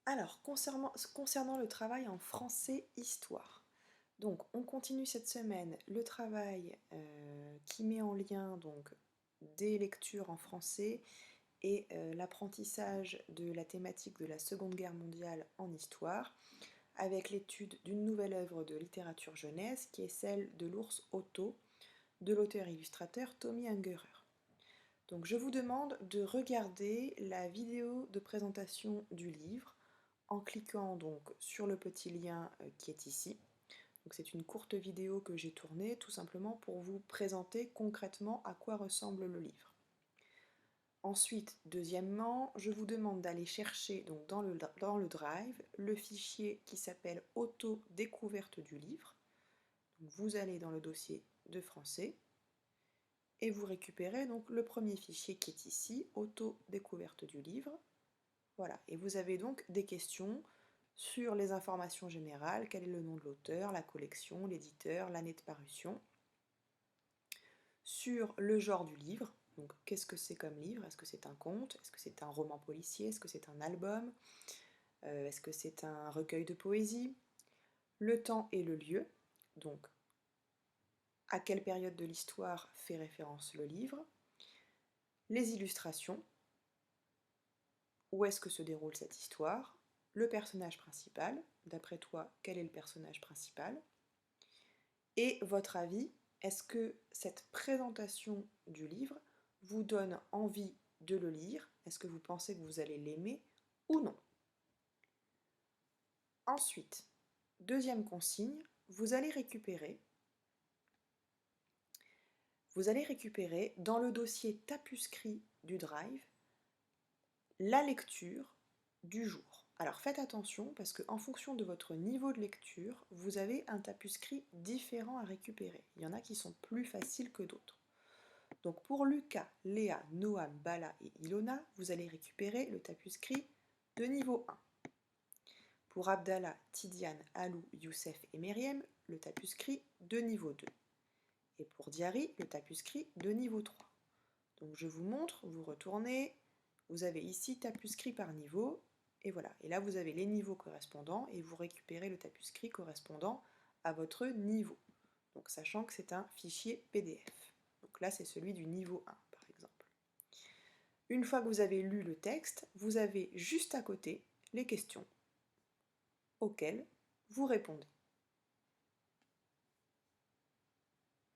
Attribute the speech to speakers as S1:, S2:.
S1: Alors, concernant le travail en français histoire. Donc, on continue cette semaine le travail qui met en lien donc des lectures en français et l'apprentissage de la thématique de la Seconde Guerre mondiale en histoire, avec l'étude d'une nouvelle œuvre de littérature jeunesse qui est celle de l'ours Otto de l'auteur-illustrateur Tommy Ungerer. Donc je vous demande de regarder la vidéo de présentation du livre en cliquant donc sur le petit lien qui est ici. Donc c'est une courte vidéo que j'ai tournée tout simplement pour vous présenter concrètement à quoi ressemble le livre. Ensuite, deuxièmement, je vous demande d'aller chercher donc dans le Drive le fichier qui s'appelle Auto-découverte du livre. Donc vous allez dans le dossier de français et vous récupérez donc le premier fichier qui est ici, Auto-découverte du livre. Voilà, et vous avez donc des questions sur les informations générales, quel est le nom de l'auteur, la collection, l'éditeur, l'année de parution, sur le genre du livre, donc qu'est-ce que c'est comme livre, est-ce que c'est un conte, est-ce que c'est un roman policier, est-ce que c'est un album, est-ce que c'est un recueil de poésie, le temps et le lieu, donc à quelle période de l'histoire fait référence le livre, les illustrations, où est-ce que se déroule cette histoire, le personnage principal, d'après toi, quel est le personnage principal, et votre avis, est-ce que cette présentation du livre vous donne envie de le lire? Est-ce que vous pensez que vous allez l'aimer ou non? Ensuite, deuxième consigne, vous allez récupérer dans le dossier tapuscrit du Drive la lecture du jour. Alors faites attention parce qu'en fonction de votre niveau de lecture, vous avez un tapuscrit différent à récupérer. Il y en a qui sont plus faciles que d'autres. Donc pour Lucas, Léa, Noam, Bala et Ilona, vous allez récupérer le tapuscrit de niveau 1. Pour Abdallah, Tidiane, Alou, Youssef et Meriem, le tapuscrit de niveau 2. Et pour Diary, le tapuscrit de niveau 3. Donc je vous montre, vous retournez, vous avez ici tapuscrit par niveau, et voilà. Et là vous avez les niveaux correspondants, et vous récupérez le tapuscrit correspondant à votre niveau. Donc sachant que c'est un fichier PDF. Donc là c'est celui du niveau 1 par exemple. Une fois que vous avez lu le texte, vous avez juste à côté les questions auxquelles vous répondez.